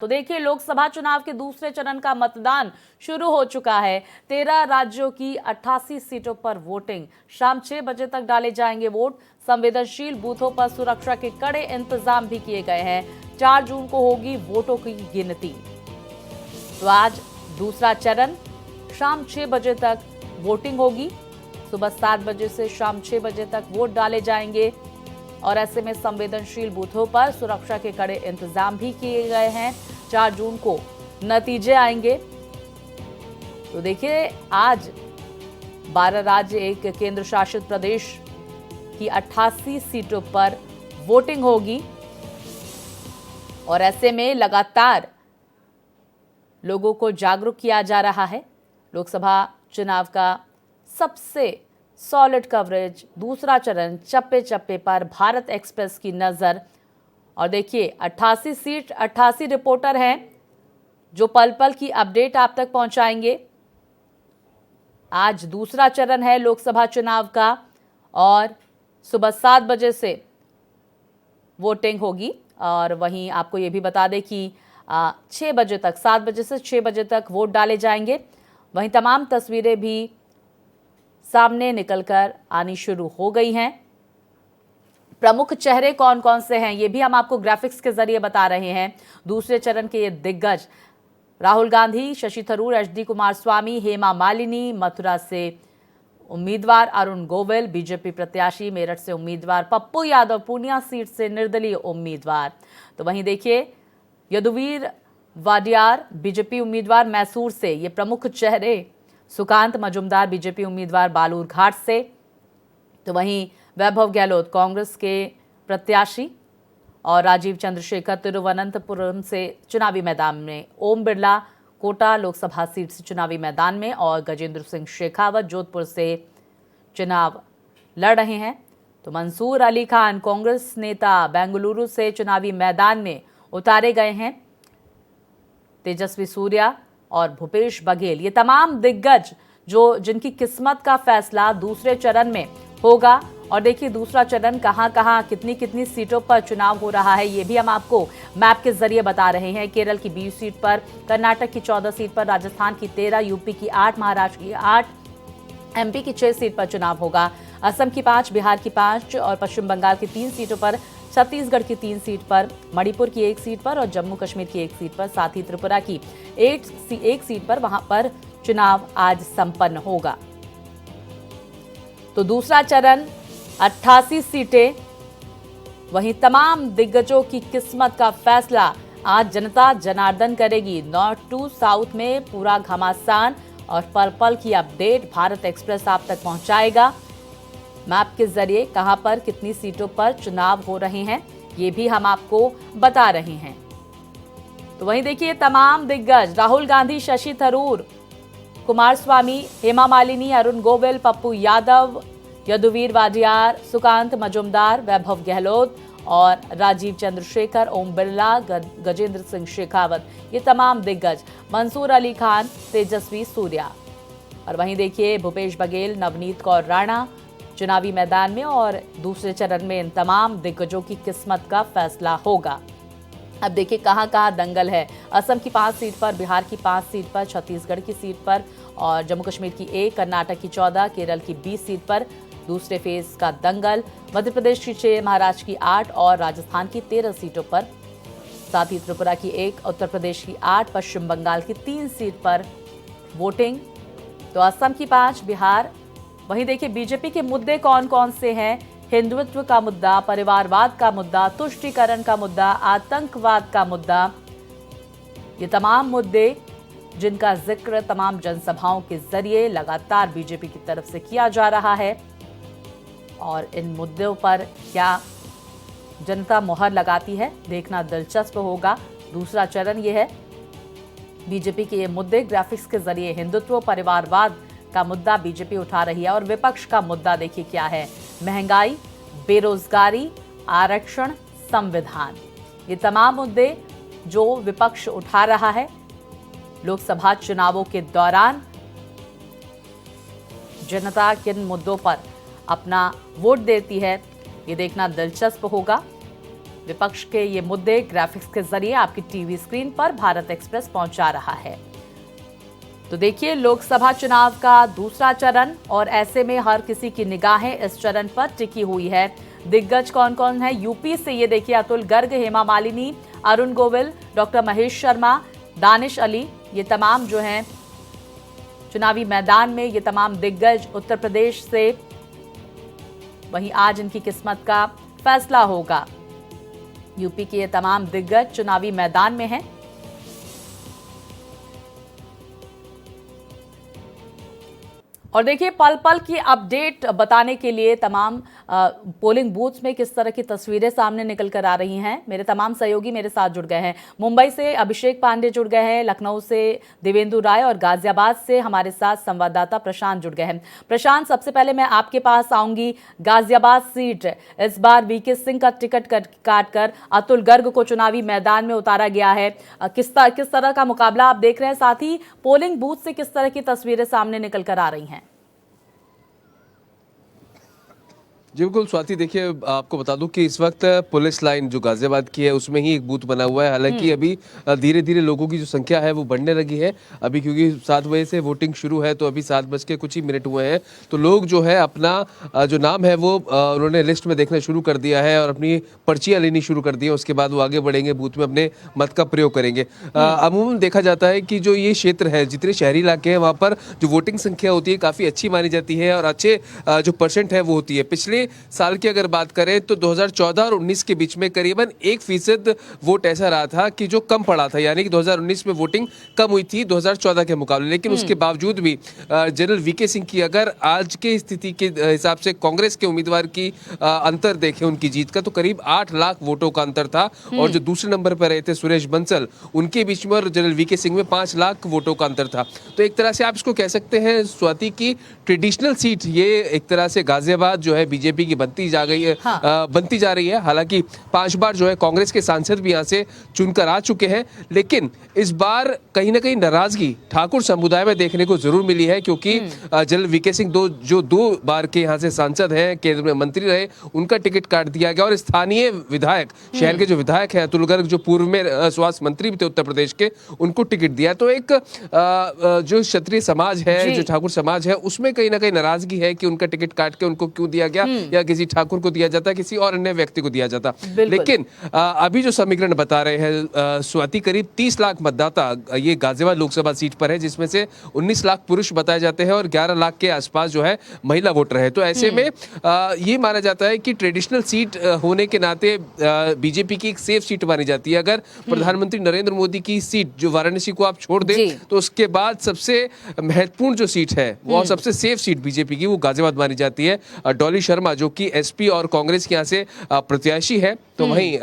तो देखिए, लोकसभा चुनाव के दूसरे चरण का मतदान शुरू हो चुका है। 13 राज्यों की 88 सीटों पर वोटिंग। शाम 6 बजे तक डाले जाएंगे वोट। संवेदनशील बूथों पर सुरक्षा के कड़े इंतजाम भी किए गए हैं। 4 जून को होगी वोटों की गिनती। तो आज दूसरा चरण, शाम 6 बजे तक वोटिंग होगी। सुबह 7 बजे से शाम 6 बजे तक वोट डाले जाएंगे और ऐसे में संवेदनशील बूथों पर सुरक्षा के कड़े इंतजाम भी किए गए हैं। 4 जून को नतीजे आएंगे। तो देखिए, आज 12 राज्य, एक केंद्र शासित प्रदेश की 88 सीटों पर वोटिंग होगी और ऐसे में लगातार लोगों को जागरूक किया जा रहा है। लोकसभा चुनाव का सबसे सॉलिड कवरेज, दूसरा चरण, चप्पे चप्पे पर भारत एक्सप्रेस की नजर। और देखिए, 88 सीट, 88 रिपोर्टर हैं जो पल पल की अपडेट आप तक पहुंचाएंगे। आज दूसरा चरण है लोकसभा चुनाव का और सुबह 7 बजे से वोटिंग होगी। और वहीं आपको ये भी बता दें कि 6 बजे तक, 7 बजे से 6 बजे तक वोट डाले जाएंगे। वहीं तमाम तस्वीरें भी सामने निकलकर आनी शुरू हो गई हैं। प्रमुख चेहरे कौन कौन से हैं, ये भी हम आपको ग्राफिक्स के जरिए बता रहे हैं। दूसरे चरण के ये दिग्गज: राहुल गांधी, शशि थरूर, एचडी कुमारस्वामी, हेमा मालिनी, मथुरा से उम्मीदवार अरुण गोविल, बीजेपी प्रत्याशी, मेरठ से उम्मीदवार पप्पू यादव, पूर्णिया सीट से निर्दलीय उम्मीदवार। तो वहीं देखिए, यदुवीर वाडियार, बीजेपी उम्मीदवार मैसूर से, ये प्रमुख चेहरे। सुकांत मजुमदार, बीजेपी उम्मीदवार बालूर घाट से। तो वहीं वैभव गहलोत, कांग्रेस के प्रत्याशी, और राजीव चंद्रशेखर तिरुवनंतपुरम से चुनावी मैदान में। ओम बिरला कोटा लोकसभा सीट से चुनावी मैदान में और गजेंद्र सिंह शेखावत जोधपुर से चुनाव लड़ रहे हैं। तो मंसूर अली खान, कांग्रेस नेता, बेंगलुरु से चुनावी मैदान में उतारे गए हैं। तेजस्वी सूर्या और भूपेश बघेल, ये तमाम दिग्गज जिनकी किस्मत का फैसला दूसरे चरण में होगा। और देखिए, दूसरा चरण कहां कहां, कितनी कितनी सीटों पर चुनाव हो रहा है, ये भी हम आपको मैप के जरिए बता रहे हैं। केरल की 20 सीट पर, कर्नाटक की 14 सीट पर, राजस्थान की 13, यूपी की 8, महाराष्ट्र की 8, एमपी की 6 सीट पर चुनाव होगा। असम की 5, बिहार की 5 और पश्चिम बंगाल की 3 सीटों पर, छत्तीसगढ़ की 3 सीट पर, मणिपुर की 1 सीट पर और जम्मू कश्मीर की 1 सीट पर, साथ ही त्रिपुरा की 1 सीट पर वहां पर चुनाव आज संपन्न होगा। तो दूसरा चरण, 88 सीटें, वहीं तमाम दिग्गजों की किस्मत का फैसला आज जनता जनार्दन करेगी। नॉर्थ टू साउथ में पूरा घमासान और पल पल की अपडेट भारत एक्सप्रेस आप तक पहुंचाएगा। मैप के जरिए कहां पर कितनी सीटों पर चुनाव हो रहे हैं, ये भी हम आपको बता रहे हैं। तो वहीं देखिए, तमाम दिग्गज: राहुल गांधी, शशि थरूर, कुमारस्वामी, हेमा मालिनी, अरुण गोविल, पप्पू यादव, यदुवीर वाडियार, सुकांत मजुमदार, वैभव गहलोत और राजीव चंद्रशेखर, ओम बिरला, गजेंद्र सिंह शेखावत, ये तमाम दिग्गज। मंसूर अली खान, तेजस्वी सूर्या। और वहीं देखिए, भूपेश बघेल, नवनीत कौर राणा चुनावी मैदान में और दूसरे चरण में इन तमाम दिग्गजों की किस्मत का फैसला होगा। अब देखिए कहां कहां दंगल है। असम की 5 सीट पर, बिहार की 5 सीट पर, छत्तीसगढ़ की सीट पर और जम्मू कश्मीर की 1, कर्नाटक की 14, केरल की 20 सीट पर दूसरे फेज का दंगल। मध्य प्रदेश की 6, महाराष्ट्र की 8 और राजस्थान की 13 सीटों पर, साथ ही त्रिपुरा की 1, उत्तर प्रदेश की 8, पश्चिम बंगाल की 3 सीट पर वोटिंग। तो असम की 5, बिहार। वहीं देखिए, बीजेपी के मुद्दे कौन कौन से हैं। हिंदुत्व का मुद्दा, परिवारवाद का मुद्दा, तुष्टीकरण का मुद्दा, आतंकवाद का मुद्दा, ये तमाम मुद्दे जिनका जिक्र तमाम जनसभाओं के जरिए लगातार बीजेपी की तरफ से किया जा रहा है। और इन मुद्दों पर क्या जनता मोहर लगाती है, देखना दिलचस्प होगा। दूसरा चरण ये है। बीजेपी के ये मुद्दे ग्राफिक्स के जरिए, हिंदुत्व, परिवारवाद का मुद्दा बीजेपी उठा रही है और विपक्ष का मुद्दा देखिए क्या है: महंगाई, बेरोजगारी, आरक्षण, संविधान। ये तमाम मुद्दे जो विपक्ष उठा रहा है लोकसभा चुनावों के दौरान। जनता किन मुद्दों पर अपना वोट देती है, ये देखना दिलचस्प होगा। विपक्ष के ये मुद्दे ग्राफिक्स के जरिए आपकी टीवी स्क्रीन पर भारत एक्सप्रेस पहुंचा रहा है। तो देखिए, लोकसभा चुनाव का दूसरा चरण और ऐसे में हर किसी की निगाहें इस चरण पर टिकी हुई है। दिग्गज कौन कौन है यूपी से, ये देखिए, अतुल गर्ग, हेमा मालिनी, अरुण गोविल, डॉक्टर महेश शर्मा, दानिश अली, ये तमाम जो हैं चुनावी मैदान में, ये तमाम दिग्गज उत्तर प्रदेश से। वहीं आज इनकी किस्मत का फैसला होगा। यूपी के ये तमाम दिग्गज चुनावी मैदान में हैं। और देखिए, पल पल की अपडेट बताने के लिए तमाम पोलिंग बूथ्स में किस तरह की तस्वीरें सामने निकल कर आ रही हैं। मेरे तमाम सहयोगी मेरे साथ जुड़ गए हैं। मुंबई से अभिषेक पांडे जुड़ गए हैं, लखनऊ से देवेंदु राय और गाजियाबाद से हमारे साथ संवाददाता प्रशांत जुड़ गए हैं। प्रशांत, सबसे पहले मैं आपके पास आऊंगी। गाजियाबाद सीट इस बार वीके सिंह का टिकट काट कर अतुल गर्ग को चुनावी मैदान में उतारा गया है। किस तरह का मुकाबला आप देख रहे हैं, साथ ही पोलिंग बूथ से किस तरह की तस्वीरें सामने निकल कर आ रही हैं? जी बिल्कुल स्वाति, देखिए आपको बता दूं कि इस वक्त पुलिस लाइन जो गाजियाबाद की है उसमें ही एक बूथ बना हुआ है। हालांकि अभी धीरे धीरे लोगों की जो संख्या है वो बढ़ने लगी है। अभी क्योंकि 7 बजे से वोटिंग शुरू है, तो अभी 7 बज के कुछ ही मिनट हुए हैं, तो लोग जो है अपना जो नाम है वो उन्होंने लिस्ट में देखना शुरू कर दिया है और अपनी पर्चियां लेनी शुरू कर दी है। उसके बाद वो आगे बढ़ेंगे, बूथ में अपने मत का प्रयोग करेंगे। अमूमन देखा जाता है कि जो ये क्षेत्र है, जितने शहरी इलाके हैं, वहाँ पर जो वोटिंग संख्या होती है काफ़ी अच्छी मानी जाती है और अच्छे जो परसेंट है वो होती है। पिछले साल की अगर बात करें तो 2014 और 19 के बीच में करीबन 1% वोट ऐसा रहा था कि जो कम पड़ा था, यानी कि 2019 में वोटिंग कम हुई थी 2014 के मुकाबले। लेकिन उसके बावजूद भी जनरल वीके सिंह की अगर आज के स्थिति के हिसाब से कांग्रेस के उम्मीदवार की अंतर देखें उनकी जीत का, तो करीब 8 लाख वोटों का अंतर था। और जो दूसरे नंबर पर रहे थे सुरेश बंसल, उनके बीच में और जनरल वीके सिंह में 5 लाख वोटों का अंतर था। तो एक तरह से आप इसको कह सकते हैं स्वाति की ट्रेडिशनल सीट ये एक तरह से गाजियाबाद जो है बीजेपी की बनती जा रही है। हालांकि 5 बार जो है कांग्रेस के सांसद भी यहां से चुनकर आ चुके हैं, लेकिन इस बार कहीं ना कहीं नाराजगी ठाकुर समुदाय में देखने को जरूर मिली है, क्योंकि जनरल वीके सिंह जो 2 बार के यहां से सांसद हैं, केंद्र में मंत्री रहे, उनका टिकट काट दिया गया। और स्थानीय विधायक, शहर के जो विधायक हैं अतुल गर्ग, जो पूर्व में स्वास्थ्य मंत्री भी थे उत्तर प्रदेश के, उनको टिकट दिया। तो एक जो क्षत्रिय समाज है, जो ठाकुर समाज है, उसमें कहीं ना कहीं नाराजगी है कि उनका टिकट काट के उनको क्यों दिया गया, या किसी ठाकुर को दिया जाता, किसी और अन्य व्यक्ति को दिया जाता। लेकिन अभी जो समीकरण बता रहे हैं स्वाति, करीब 30 लाख मतदाता ये गाजियाबाद लोकसभा सीट पर है, जिसमें से 19 लाख पुरुष बताए जाते हैं और 11 लाख के आसपास जो है महिला वोटर है। तो ऐसे में ये माना जाता है कि ट्रेडिशनल सीट होने के नाते बीजेपी की एक सेफ सीट मानी जाती है। अगर प्रधानमंत्री नरेंद्र मोदी की सीट जो वाराणसी को आप छोड़ दें, तो उसके बाद सबसे महत्वपूर्ण जो सीट है वो सबसे सेफ सीट बीजेपी की वो गाजियाबाद मानी जाती है। डॉली शर्मा जो कि एसपी और कांग्रेस के यहाँ से प्रत्याशी है, तो वहीं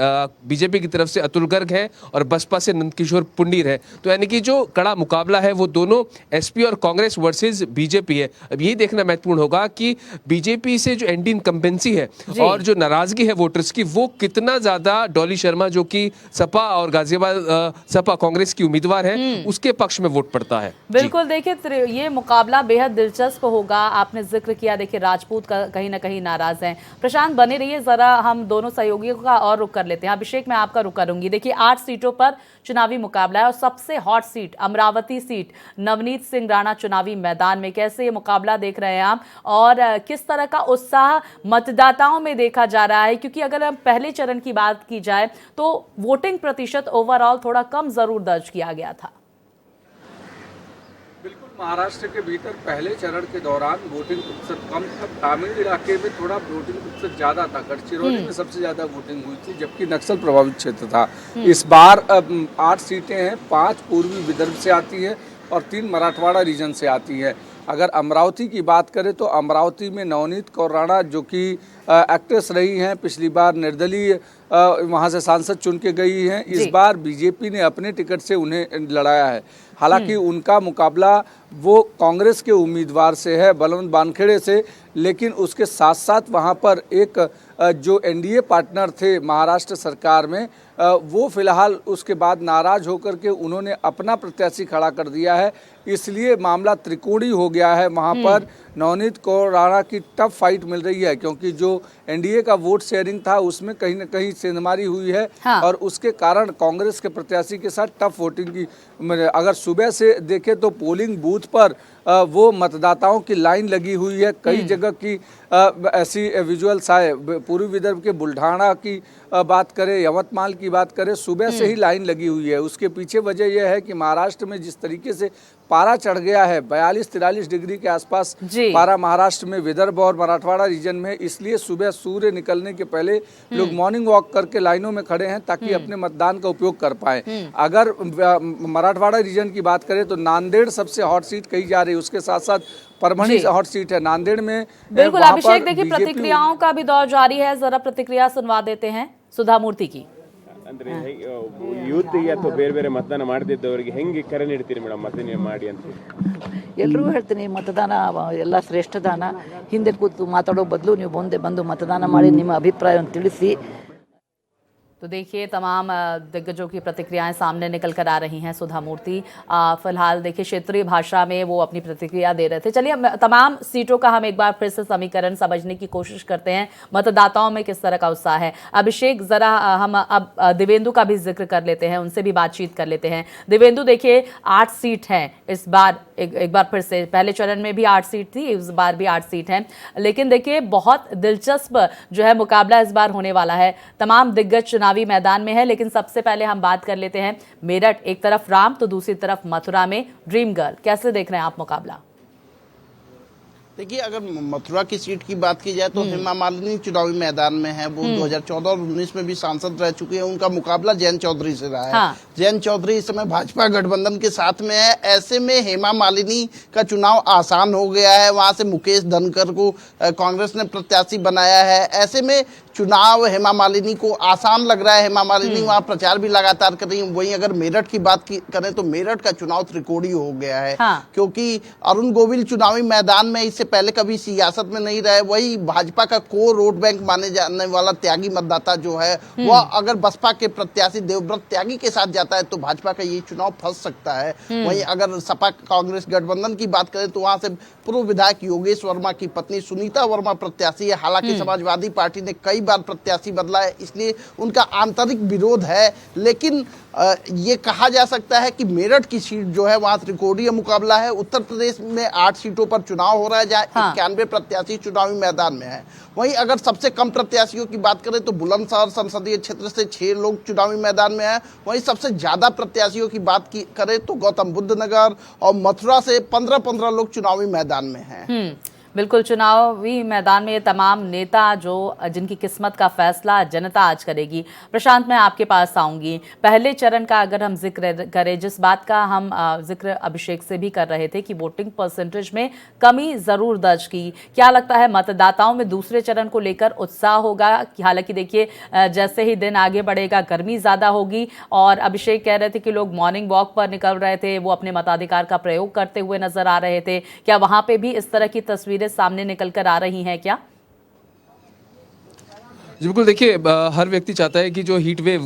बीजेपी की तरफ से अतुल गर्ग है और बसपा से नंदकिशोर पुंडीर है। तो यानी कि जो कड़ा मुकाबला है वो दोनों एसपी और कांग्रेस वर्सेस बीजेपी है। अब ये देखना महत्वपूर्ण होगा कि बीजेपी से जो एंटी इनकम्बेंसी है और जो नाराजगी है वोटर्स की, वो कितना ज्यादा डॉली शर्मा जो कि सपा और गाजियाबाद सपा कांग्रेस की उम्मीदवार है उसके पक्ष में वोट पड़ता है। बिल्कुल, देखिए ये मुकाबला बेहद दिलचस्प होगा। आपने जिक्र किया, देखिए राजपूत का कहीं ना कहीं नाराज हैं। प्रशांत बने रहिए, जरा हम दोनों सहयोगियों का और रुख कर लेते हैं। अभिषेक, मैं आपका रुख करूंगी। देखिए 8 सीटों पर चुनावी मुकाबला है और सबसे hot seat Amravati seat, Navneet Singh Rana चुनावी मैदान में। कैसे ये मुकाबला देख रहे हैं आप और किस तरह का उत्साह मतदाताओं में देखा जा रहा है? क्योंकि अगर हम पहले चरण की बात की जाए तो वोटिंग प्रतिशत ओवरऑल थोड़ा कम जरूर दर्ज किया गया था। महाराष्ट्र के भीतर पहले चरण के दौरान वोटिंग प्रतिशत कम था, ग्रामीण इलाके में थोड़ा वोटिंग प्रतिशत ज़्यादा था। गढ़चिरौली में सबसे ज़्यादा वोटिंग हुई थी, जबकि नक्सल प्रभावित क्षेत्र था। इस बार 8 सीटें हैं, 5 पूर्वी विदर्भ से आती है और 3 मराठवाड़ा रीजन से आती है। अगर अमरावती की बात करें तो अमरावती में नवनीत कौर राणा जो कि एक्ट्रेस रही हैं, पिछली बार निर्दलीय वहाँ से सांसद चुन के गई हैं, इस बार बीजेपी ने अपने टिकट से उन्हें लड़ाया है। हालांकि उनका मुकाबला वो कांग्रेस के उम्मीदवार से है, बलवंत वानखेड़े से, लेकिन उसके साथ साथ वहाँ पर एक जो एनडीए पार्टनर थे महाराष्ट्र सरकार में, वो फिलहाल उसके बाद नाराज होकर के उन्होंने अपना प्रत्याशी खड़ा कर दिया है। इसलिए मामला त्रिकोणीय हो गया है। वहाँ पर नवनीत कौर राणा की टफ फाइट मिल रही है, क्योंकि जो एनडीए का वोट शेयरिंग था उसमें कहीं न कहीं सेंधमारी हुई है। हाँ। और उसके कारण कांग्रेस के प्रत्याशी के साथ टफ वोटिंग की, अगर सुबह से देखें तो पोलिंग बूथ पर वो मतदाताओं की लाइन लगी हुई है। कई जगह की ऐसी विजुअल्स आए, पूर्वी विदर्भ के बुल्ढाना की बात करें, यवतमाल की बात करें, सुबह से ही लाइन लगी हुई है। उसके पीछे वजह यह है कि महाराष्ट्र में जिस तरीके से पारा चढ़ गया है, 42-43 डिग्री के आसपास पारा महाराष्ट्र में, विदर्भ और मराठवाड़ा रीजन में, इसलिए सुबह सूर्य निकलने के पहले लोग मॉर्निंग वॉक करके लाइनों में खड़े हैं ताकि अपने मतदान का उपयोग कर पाए। अगर मराठवाड़ा रीजन की बात करें तो नांदेड़ सबसे हॉट सीट कही जा रही है, उसके साथ साथ परभणी हॉट सीट है। नांदेड में बिल्कुल अभिषेक, देखिए प्रतिक्रियाओं का भी दौर जारी है, जरा प्रतिक्रिया सुनवा देते हैं सुधा मूर्ति की। ಅಂದ್ರೆ ಯೂತ್ಗೆ ಅಥವಾ ಬೇರೆ ಬೇರೆ ಮತದಾನ ಮಾಡದಿದ್ದವರಿಗೆ ಹೆಂಗೆ ಕರೆ ನೀಡ್ತೀರಿ ಮೇಡಮ್ ಮತದಾನ ಮಾಡಿ ಅಂತ? ಎಲ್ರಿಗೂ ಹೇಳ್ತೀನಿ, ಮತದಾನ ಎಲ್ಲ ಶ್ರೇಷ್ಠ ದಾನ. ಹಿಂದೆ ಕೂತು ಮಾತಾಡೋ ಬದಲು ನೀವು ಮುಂದೆ ಬಂದು ಮತದಾನ ಮಾಡಿ ನಿಮ್ಮ ಅಭಿಪ್ರಾಯವನ್ನು ತಿಳಿಸಿ. तो देखिए तमाम दिग्गजों की प्रतिक्रियाएं सामने निकल कर आ रही हैं। सुधा मूर्ति फिलहाल देखिए क्षेत्रीय भाषा में वो अपनी प्रतिक्रिया दे रहे थे। चलिए तमाम सीटों का हम एक बार फिर से समीकरण समझने की कोशिश करते हैं, मतदाताओं में किस तरह का उत्साह है। अभिषेक, जरा हम अब दिव्येंदु का भी जिक्र कर लेते हैं, उनसे भी बातचीत कर लेते हैं। दिव्येंदु, देखिए 8 सीट हैं इस बार, एक बार फिर से, पहले चरण में भी 8 सीट थी, इस बार भी 8 सीट हैं, लेकिन देखिए बहुत दिलचस्प जो है मुकाबला इस बार होने वाला है। तमाम दिग्गज चुनावी मैदान में है, लेकिन सबसे पहले हम बात कर लेते हैं मेरठ, एक तरफ राम तो दूसरी तरफ मथुरा में ड्रीम गर्ल। कैसे देख रहे हैं आप मुकाबला? देखिए, अगर मथुरा की सीट की बात की जाए तो हेमा मालिनी चुनावी मैदान में है। वो 2014 और 19 में भी सांसद रह चुके हैं। उनका मुकाबला जयंत चौधरी से रहा है। हाँ। जयंत चौधरी इस समय भाजपा गठबंधन के साथ में है। ऐसे में हेमा मालिनी का चुनाव आसान हो गया है। वहां से मुकेश धनखड़ को कांग्रेस ने प्रत्याशी बनाया है। ऐसे में चुनाव हेमा मालिनी को आसान लग रहा है। हेमा मालिनी वहां प्रचार भी लगातार कर रही है। वहीं अगर मेरठ की बात करें तो मेरठ का चुनाव त्रिकोणीय हो गया है। हाँ। क्योंकि अरुण गोविल चुनावी मैदान में इससे पहले कभी सियासत में नहीं रहे। वही भाजपा का कोर वोट बैंक माने जाने वाला त्यागी मतदाता जो है, वह अगर बसपा के प्रत्याशी देवव्रत त्यागी के साथ जाता है तो भाजपा का ये चुनाव फंस सकता है। वहीं अगर सपा कांग्रेस गठबंधन की बात करें तो वहां से पूर्व विधायक योगेश वर्मा की पत्नी सुनीता वर्मा प्रत्याशी है। हालांकि समाजवादी पार्टी ने कई बार प्रत्याशी बदला है, इसलिए उनका आंतरिक विरोध है। लेकिन ये कहा जा सकता है कि मेरठ की सीट जो है वहां त्रिकोणीय मुकाबला है। उत्तर प्रदेश में 8 सीटों पर चुनाव हो रहा है, जहां 91 प्रत्याशी चुनावी मैदान में है। वहीं अगर सबसे कम प्रत्याशियों की बात करें तो बुलंदशहर संसदीय क्षेत्र से 6 लोग चुनावी मैदान में हैं। वहीं सबसे ज्यादा प्रत्याशियों की बात करें तो गौतम बुद्ध नगर और मथुरा से 15-15 लोग चुनावी मैदान में हैं। बिल्कुल, चुनावी मैदान में ये तमाम नेता जिनकी किस्मत का फैसला जनता आज करेगी। प्रशांत, मैं आपके पास आऊंगी। पहले चरण का अगर हम जिक्र करें, जिस बात का हम जिक्र अभिषेक से भी कर रहे थे कि वोटिंग परसेंटेज में कमी जरूर दर्ज की, क्या लगता है मतदाताओं में दूसरे चरण को लेकर उत्साह होगा? हालांकि देखिए जैसे ही दिन आगे बढ़ेगा गर्मी ज्यादा होगी, और अभिषेक कह रहे थे कि लोग मॉर्निंग वॉक पर निकल रहे थे, वो अपने मताधिकार का प्रयोग करते हुए नजर आ रहे थे। क्या वहां पे भी इस तरह की तस्वीरें सामने निकल कर आ रही हैं क्या? जी बिल्कुल, देखिए हर व्यक्ति चाहता है कि जो हीट वेव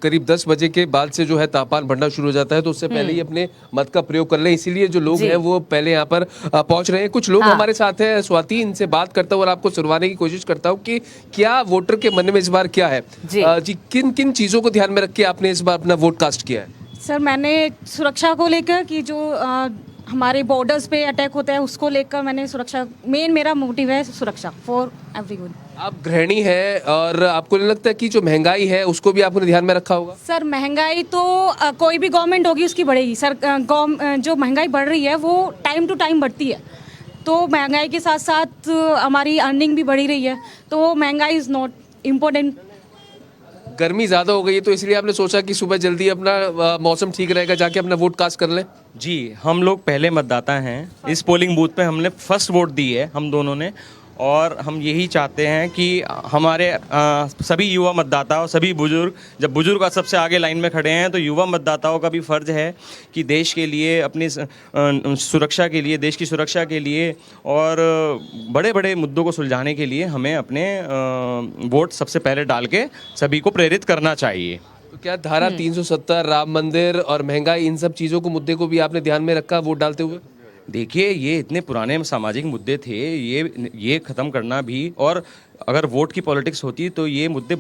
करीब 10 बजे के बाद से जो है तापमान बढ़ना शुरू हो जाता है, तो उससे पहले ही अपने मत का प्रयोग कर लें। इसीलिए जो लोग हैं वो पहले यहाँ पर पहुंच रहे हैं। कुछ लोग हमारे साथ हैं, स्वाति, इनसे बात करता हूँ और आपको सुनवाने की कोशिश करता हूँ कि क्या वोटर के मन में इस बार क्या है। जी, किन किन चीजों को ध्यान में रख के आपने इस बार अपना वोट कास्ट किया है? सर, मैंने सुरक्षा को लेकर कि जो हमारे बॉर्डर्स पे अटैक होता है उसको लेकर मैंने सुरक्षा, मेन मेरा मोटिव है सुरक्षा फॉर एवरीवन। आप गृहिणी है और आपको नहीं लगता कि जो महंगाई है उसको भी आपने ध्यान में रखा होगा? सर, महंगाई तो कोई भी गवर्नमेंट होगी उसकी बढ़ेगी सर। जो महंगाई बढ़ रही है वो टाइम टू टाइम बढ़ती है, तो महंगाई के साथ साथ हमारी अर्निंग भी बढ़ी रही है, तो महंगाई इज़ नॉट इम्पोर्टेंट। गर्मी ज़्यादा हो गई है तो इसलिए आपने सोचा कि सुबह जल्दी अपना मौसम ठीक रहेगा, जाके अपना वोट कास्ट कर लें? जी, हम लोग पहले मतदाता हैं। इस पोलिंग बूथ पे हमने फर्स्ट वोट दी है हम दोनों ने, और हम यही चाहते हैं कि हमारे सभी युवा मतदाता और सभी बुजुर्ग, जब बुजुर्ग सबसे आगे लाइन में खड़े हैं तो युवा मतदाताओं का भी फ़र्ज़ है कि देश के लिए, अपनी सुरक्षा के लिए, देश की सुरक्षा के लिए और बड़े बड़े मुद्दों को सुलझाने के लिए हमें अपने वोट सबसे पहले डाल के सभी को प्रेरित करना चाहिए। तो क्या धारा 370, राम मंदिर और महंगाई, इन सब चीज़ों को, मुद्दे को भी आपने ध्यान में रखा वोट डालते हुए? देखिए, ये इतने पुराने सामाजिक मुद्दे थे, ये ख़त्म करना भी, और अगर वोट की पॉलिटिक्स होती तो ये मुद्दे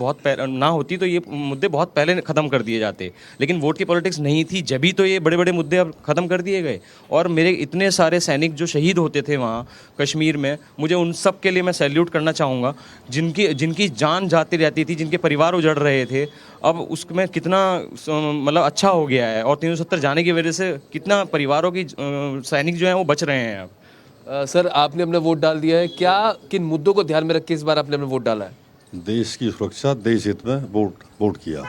ना होती तो ये मुद्दे बहुत पहले ख़त्म कर दिए जाते, लेकिन वोट की पॉलिटिक्स नहीं थी जभी तो ये बड़े बड़े मुद्दे अब ख़त्म कर दिए गए। और मेरे इतने सारे सैनिक जो शहीद होते थे वहाँ कश्मीर में, मुझे उन सब के लिए मैं सैल्यूट करना चाहूँगा, जिनकी जान जाती रहती थी, जिनके परिवार उजड़ रहे थे। अब उसमें कितना मतलब अच्छा हो गया है, और 370 जाने की वजह से कितना परिवारों की सैनिक जो हैं वो बच रहे हैं अब। सर आपने अपना वोट डाल दिया है, क्या किन मुद्दों को ध्यान में रख के इस बार आपने अपना वोट डाला है? देश की सुरक्षा, देश हित में वोट किया।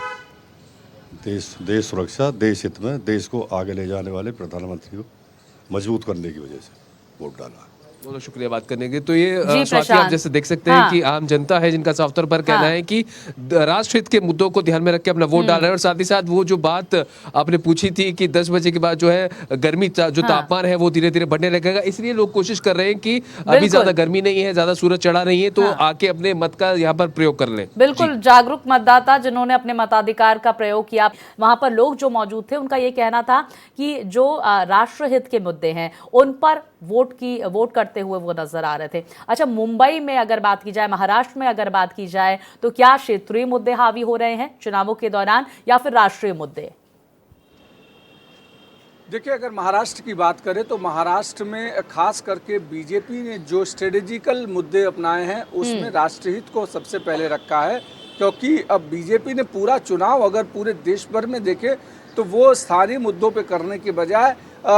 देश सुरक्षा, देश हित में देश को आगे ले जाने वाले प्रधानमंत्री को मजबूत करने की वजह से वोट डाला। बहुत शुक्रिया बात करने के। तो ये जी, स्वाति आप प्रशांत। जैसे देख सकते हैं हाँ। कि आम जनता है जिनका साफ तौर पर कहना है कि राष्ट्र हित के मुद्दों को ध्यान में रख के अपना वोट डाल रहे हैं। और साथ ही साथ वो जो बात आपने पूछी थी कि 10 बजे के बाद जो है गर्मी जो तापमान है वो धीरे धीरे बढ़ने लगेगा, इसलिए लोग कोशिश कर रहे हैं कि अभी ज्यादा गर्मी नहीं है, ज्यादा सूरज चढ़ा नहीं है, तो आके अपने मत का यहाँ पर प्रयोग कर लें। बिल्कुल, जागरूक मतदाता जिन्होंने अपने मताधिकार का प्रयोग किया, वहां पर लोग जो मौजूद थे उनका ये कहना था कि जो राष्ट्रहित के मुद्दे हैं उन पर वोट करते हुए वो नजर आ रहे थे। अच्छा, मुंबई में अगर बात की जाए, महाराष्ट्र में अगर बात की जाए, तो क्या क्षेत्रीय मुद्दे हावी हो रहे हैं चुनावों के दौरान या फिर राष्ट्रीय मुद्दे? देखिए, अगर महाराष्ट्र की बात करें तो महाराष्ट्र में खास करके बीजेपी ने जो स्ट्रेटेजिकल मुद्दे अपनाए हैं उसमें राष्ट्रहित को सबसे पहले रखा है, क्योंकि अब बीजेपी ने पूरा चुनाव अगर पूरे देश भर में देखे तो वो स्थानीय मुद्दों पे करने के बजाय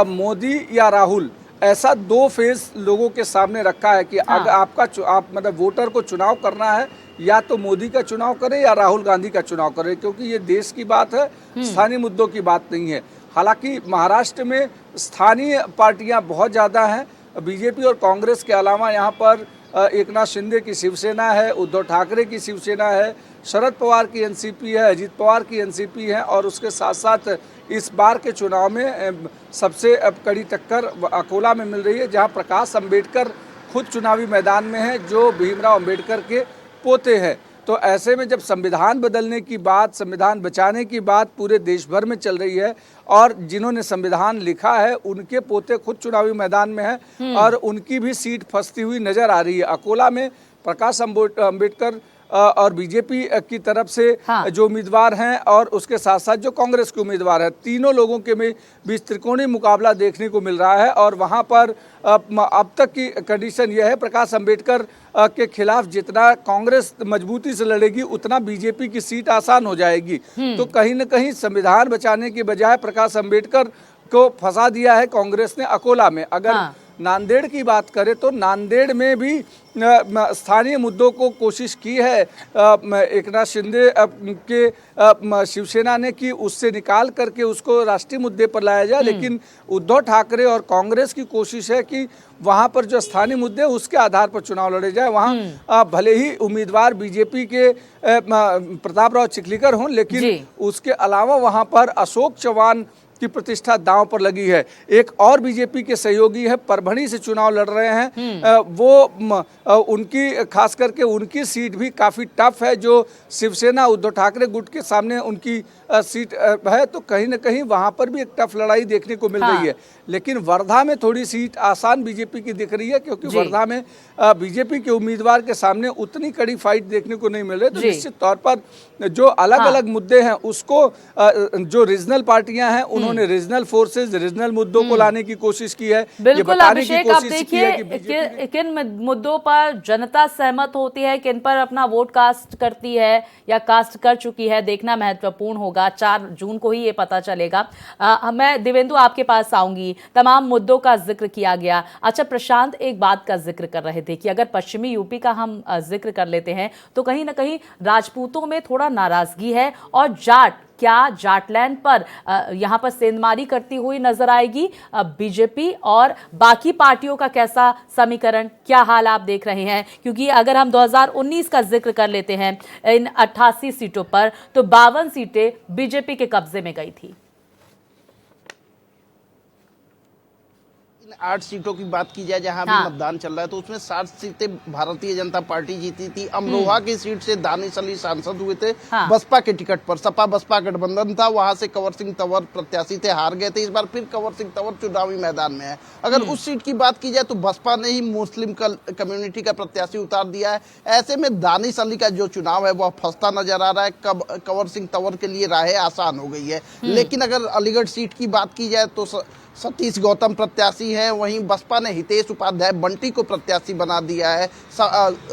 मोदी या राहुल ऐसा दो फेज लोगों के सामने रखा है कि अगर आप मतलब वोटर को चुनाव करना है, या तो मोदी का चुनाव करें या राहुल गांधी का चुनाव करें, क्योंकि ये देश की बात है, स्थानीय मुद्दों की बात नहीं है। हालांकि महाराष्ट्र में स्थानीय पार्टियां बहुत ज़्यादा हैं, बीजेपी और कांग्रेस के अलावा यहाँ पर एकनाथ शिंदे की शिवसेना है, उद्धव ठाकरे की शिवसेना है, शरद पवार की एनसीपी है, अजीत पवार की एनसीपी है, और उसके साथ साथ इस बार के चुनाव में सबसे कड़ी टक्कर अकोला में मिल रही है, जहां प्रकाश अंबेडकर खुद चुनावी मैदान में है, जो भीमराव अंबेडकर के पोते हैं। तो ऐसे में जब संविधान बदलने की बात, संविधान बचाने की बात पूरे देश भर में चल रही है, और जिन्होंने संविधान लिखा है उनके पोते खुद चुनावी मैदान में हैं और उनकी भी सीट फंसती हुई नजर आ रही है। अकोला में प्रकाश अंबेडकर और बीजेपी की तरफ से जो उम्मीदवार हैं और उसके साथ साथ जो कांग्रेस के उम्मीदवार हैं, तीनों लोगों के बीच त्रिकोणीय मुकाबला देखने को मिल रहा है। और वहां पर अब तक की कंडीशन यह है, प्रकाश अंबेडकर के खिलाफ जितना कांग्रेस मजबूती से लड़ेगी उतना बीजेपी की सीट आसान हो जाएगी। तो कहीं न कहीं संविधान बचाने के बजाय प्रकाश अंबेडकर को फंसा दिया है कांग्रेस ने अकोला में। अगर नांदेड़ की बात करें तो नांदेड़ में भी स्थानीय मुद्दों को कोशिश की है एकनाथ शिंदे के शिवसेना ने कि उससे निकाल करके उसको राष्ट्रीय मुद्दे पर लाया जाए, लेकिन उद्धव ठाकरे और कांग्रेस की कोशिश है कि वहां पर जो स्थानीय मुद्दे उसके आधार पर चुनाव लड़े जाए। वहां भले ही उम्मीदवार बीजेपी के प्रताप राव चिखलीकर हों, लेकिन उसके अलावा वहां पर अशोक चौहान की प्रतिष्ठा दांव पर लगी है। एक और बीजेपी के सहयोगी है, परभणी से चुनाव लड़ रहे हैं, वो उनकी खास करके उनकी सीट भी काफी टफ है, जो शिवसेना उद्धव ठाकरे गुट के सामने उनकी सीट है। तो कहीं ना कहीं वहां पर भी एक टफ लड़ाई देखने को मिल रही है। लेकिन वर्धा में थोड़ी सीट आसान बीजेपी की दिख रही है, क्योंकि वर्धा में बीजेपी के उम्मीदवार के सामने उतनी कड़ी फाइट देखने को नहीं मिल रही। तो निश्चित तौर पर जो अलग अलग मुद्दे हैं उसको जो रीजनल पार्टियां हैं उन्होंने रीजनल फोर्सेज, रीजनल मुद्दों को लाने की कोशिश की है। बिल्कुल अभिषेक, आप देखिए किन मुद्दों पर जनता सहमत होती है, किन पर अपना वोट कास्ट करती है या कास्ट कर चुकी है, देखना महत्वपूर्ण होगा। 4 जून को ही ये पता चलेगा। मैं दिवेंदु आपके पास आऊंगी। तमाम मुद्दों का जिक्र किया गया। अच्छा प्रशांत, एक बात का जिक्र कर रहे थे कि अगर पश्चिमी यूपी का हम जिक्र कर लेते हैं तो कहीं ना कहीं राजपूतों में थोड़ा नाराजगी है, और क्या जाटलैंड पर यहाँ पर सेंधमारी करती हुई नजर आएगी बीजेपी, और बाकी पार्टियों का कैसा समीकरण, क्या हाल आप देख रहे हैं? क्योंकि अगर हम 2019 का जिक्र कर लेते हैं, इन 88 सीटों पर तो 52 सीटें बीजेपी के कब्जे में गई थी। इन 8 सीटों की बात की जाए जहां भी मतदान चल रहा है तो उसमें 60 सीटें भारतीय जनता पार्टी जीती थी। अमरोहा की सीट से दानिश अली सांसद हुए थे बसपा के टिकट पर। सपा बसपा गठबंधन था, वहां से कंवर सिंह तंवर प्रत्याशी थे, हार गए थे। इस बार फिर कंवर सिंह तंवर चुनावी मैदान में है। अगर उस सीट की बात की जाए तो बसपा ने ही मुस्लिम कम्युनिटी का प्रत्याशी उतार दिया है। ऐसे में दानिश अली का जो चुनाव है वह फंसता नजर आ रहा है। कंवर सिंह तंवर के लिए राहें आसान हो गई है। लेकिन अगर अलीगढ़ सीट की बात की जाए तो सतीश गौतम प्रत्याशी हैं, वहीं बसपा ने हितेश उपाध्याय बंटी को प्रत्याशी बना दिया है।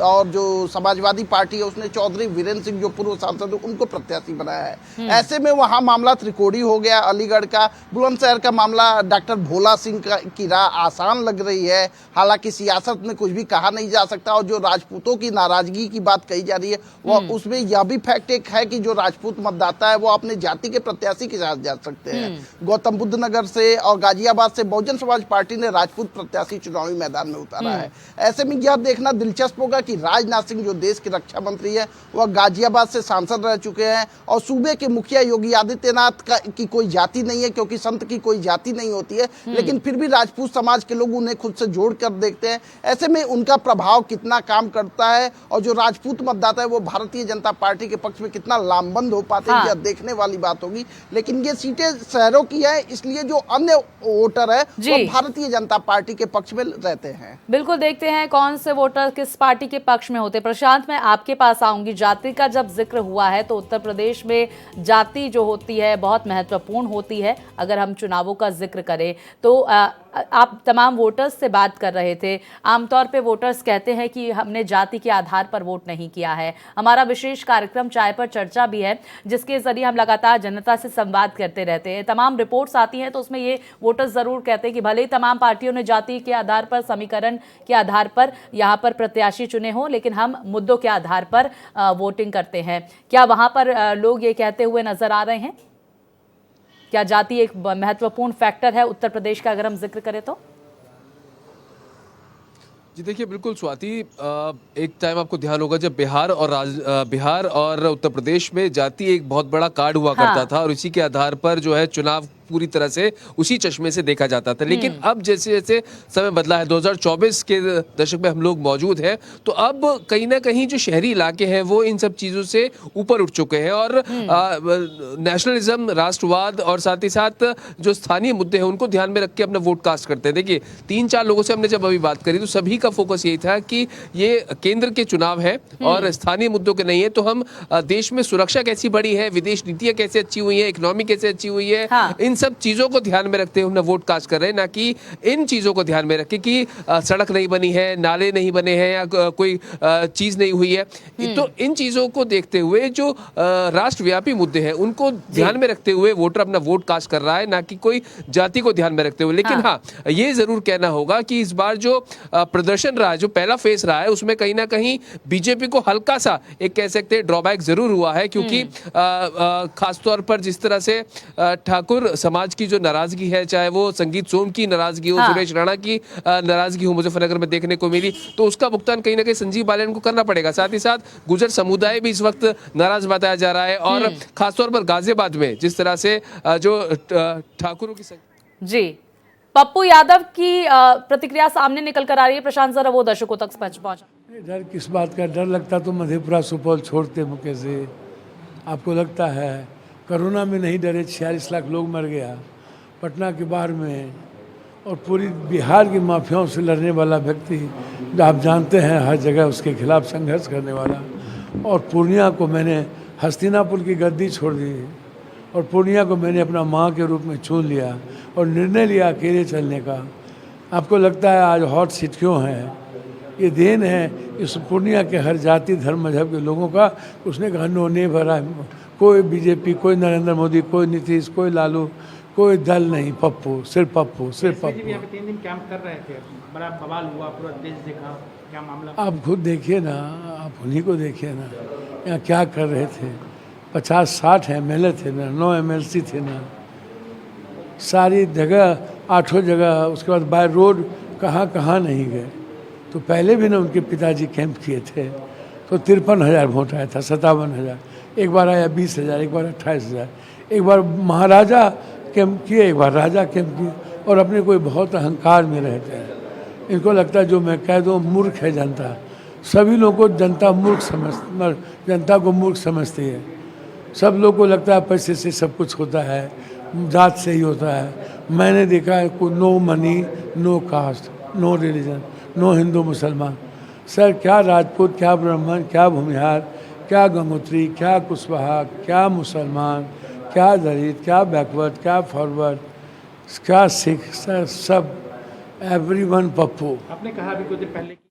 और जो समाजवादी पार्टी है उसने चौधरी वीरेंद्र सिंह जो पूर्व सांसद है उनको प्रत्याशी बनाया है। ऐसे में वहां मामला त्रिकोणी हो गया। अलीगढ़ का बुलंदशहर का मामला डॉक्टर भोला सिंह की राह आसान लग रही है। हालांकि सियासत में कुछ भी कहा नहीं जा सकता और जो राजपूतों की नाराजगी की बात कही जा रही है वह उसमें यह भी फैक्ट एक है कि जो राजपूत मतदाता है वो अपने जाति के प्रत्याशी के साथ जा सकते हैं। गौतम बुद्ध नगर से और गाजियाबाद से बहुजन समाज पार्टी ने राजपूत प्रत्याशी चुनावी मैदान में उतारा है। ऐसे में यह देखना दिलचस्प होगा कि राजनाथ सिंह जो देश के रक्षा मंत्री है वह गाजियाबाद से सांसद रह चुके हैं और सूबे के मुखिया योगी आदित्यनाथ की कोई जाति नहीं है, क्योंकि संत की कोई जाति नहीं होती है, लेकिन फिर भी राजपूत समाज के लोग उन्हें खुद से जोड़ कर देखते हैं। ऐसे में उनका प्रभाव कितना काम करता है और जो राजपूत मतदाता है वो भारतीय जनता पार्टी के पक्ष में कितना लामबंद हो पाते हैं, यह देखने वाली बात होगी। लेकिन ये सीटें शहरों की है, इसलिए जो अन्य वोटर है वो भारतीय जनता पार्टी के पक्ष में रहते हैं। बिल्कुल, देखते हैं कौन से वोटर किस पार्टी के पक्ष में होते। प्रशांत, मैं आपके पास आऊंगी। जाति का जब जिक्र हुआ है तो उत्तर प्रदेश में जाति जो होती है बहुत महत्वपूर्ण होती है। अगर हम चुनावों का जिक्र करें तो आप तमाम वोटर्स से बात कर रहे थे। आमतौर पे वोटर्स कहते हैं कि हमने जाति के आधार पर वोट नहीं किया है। हमारा विशेष कार्यक्रम चाय पर चर्चा भी है जिसके जरिए हम लगातार जनता से संवाद करते रहते हैं। तमाम रिपोर्ट्स आती हैं तो उसमें ये वोटर्स जरूर कहते हैं कि भले ही तमाम पार्टियों ने जाति के आधार पर, समीकरण के आधार पर यहाँ पर प्रत्याशी चुने हों, लेकिन हम मुद्दों के आधार पर वोटिंग करते हैं। क्या वहां पर लोग ये कहते हुए नजर आ रहे हैं? क्या जाति एक महत्वपूर्ण फैक्टर है उत्तर प्रदेश का अगर हम जिक्र करें तो? जी देखिए, बिल्कुल स्वाति, एक टाइम आपको ध्यान होगा जब बिहार और उत्तर प्रदेश में जाति एक बहुत बड़ा कार्ड हुआ करता था और इसी के आधार पर जो है चुनाव पूरी तरह से उसी चश्मे से देखा जाता था। लेकिन अब जैसे जैसे समय बदला है, 2024 के दशक में हम लोग मौजूद हैं, तो अब कहीं ना कहीं जो शहरी इलाके हैं वो इन सब चीज़ों से ऊपर उठ चुके हैं और नेशनलिज्म, राष्ट्रवाद और साथ ही साथ जो स्थानीय मुद्दे हैं उनको ध्यान में रख के अपना वोट कास्ट करते हैं। देखिए, 3-4 लोगों से हमने जब अभी बात करी तो सभी का फोकस यही था कि ये केंद्र के चुनाव है और स्थानीय मुद्दों के नहीं है, तो हम देश में सुरक्षा कैसी बढ़ी है, विदेश नीतियाँ कैसे अच्छी हुई है, इकोनॉमी कैसे अच्छी हुई है, इन सब चीजों को ध्यान में रखते हुए वोट कास्ट कर रहे हैं, ना कि इन चीजों को ध्यान में रखे कि सड़क नहीं बनी है, नाले नहीं बने हैं या कोई चीज नहीं हुई है। तो इन चीजों को देखते हुए जो राष्ट्रव्यापी मुद्दे हैं उनको ध्यान में रखते हुए वोटर अपना वोट कास्ट कर रहा है, ना कि कोई जाति को ध्यान में रखते हुए। लेकिन हाँ, ये जरूर कहना होगा कि इस बार जो प्रदर्शन रहा है, जो पहला फेस रहा है, उसमें कहीं ना कहीं बीजेपी को हल्का सा एक कह सकते हैं ड्रॉबैक जरूर हुआ है, क्योंकि खासतौर पर जिस तरह से ठाकुर समाज की जो नाराजगी है, चाहे वो संगीत सोम की नाराजगी हो, सुरेश राणा की नाराजगी हो, मुजफ्फरनगर में देखने को मिली, तो उसका भुगतान कहीं ना कहीं संजीव बालियान को करना पड़ेगा। साथ ही साथ गुर्जर समुदाय भी इस वक्त नाराज बताया जा रहा है और खासतौर पर गाजियाबाद में जिस तरह से जो ठाकुरों की जी पप्पू यादव की प्रतिक्रिया सामने निकल कर आ रही है। प्रशांत, जरा वो दर्शकों तक पहुंचा। डर किस बात का? डर लगता तो मधेपुरा सुपौल छोड़ते मुके से। आपको लगता है कोरोना में नहीं डरे? 46 लाख लोग मर गया पटना के बाहर में, और पूरी बिहार की माफियाओं से लड़ने वाला व्यक्ति जो आप जानते हैं हर जगह उसके खिलाफ संघर्ष करने वाला। और पूर्णिया को मैंने हस्तिनापुर की गद्दी छोड़ दी और पूर्णिया को मैंने अपना माँ के रूप में चुन लिया और निर्णय लिया अकेले चलने का। आपको लगता है आज हॉट सीट क्यों है? ये देन है इस पूर्णिया के हर जाति धर्म मजहब के लोगों का। उसने कहा नो नहीं भरा, कोई बीजेपी, कोई नरेंद्र मोदी, कोई नीतीश, कोई लालू, कोई दल नहीं, पप्पू, सिर्फ पप्पू, सिर्फ पप्पू। यहाँ पे 3 दिन कैंप कर रहे थे, बड़ा बवाल हुआ, पूरा देश देखा, क्या मामला? आप खुद देखिए ना, आप उन्हीं को देखिए ना, यहाँ क्या कर रहे थे। 50-60 MLA थे ना, 9 MLC थे ना, सारी जगह 8 जगह, उसके बाद बाय रोड कहाँ नहीं गए। तो पहले भी ना उनके पिताजी कैंप किए थे तो 53,000 वोट आया था, 57,000, एक बार आया 20,000, एक बार 28,000, एक बार महाराजा कैंप किए, एक बार राजा कैंप किए। और अपने कोई बहुत अहंकार में रहते हैं। इनको लगता है जो मैं कह दूँ मूर्ख है जनता। सभी लोगों को जनता जनता को मूर्ख समझती है। सब लोग को लगता है पैसे से सब कुछ होता है, जात से ही होता है। मैंने देखा है को no money, no caste, no religion, no Hindu मुसलमान। सर क्या राजपूत, क्या ब्राह्मण, क्या भूमिहार, क्या गंगोत्री, क्या कुशवाहा, क्या मुसलमान, क्या दलित, क्या बैकवर्ड, क्या फॉरवर्ड, क्या सिख, सर सब एवरीवन पप्पू। आपने कहा अभी कुछ देर पहले कि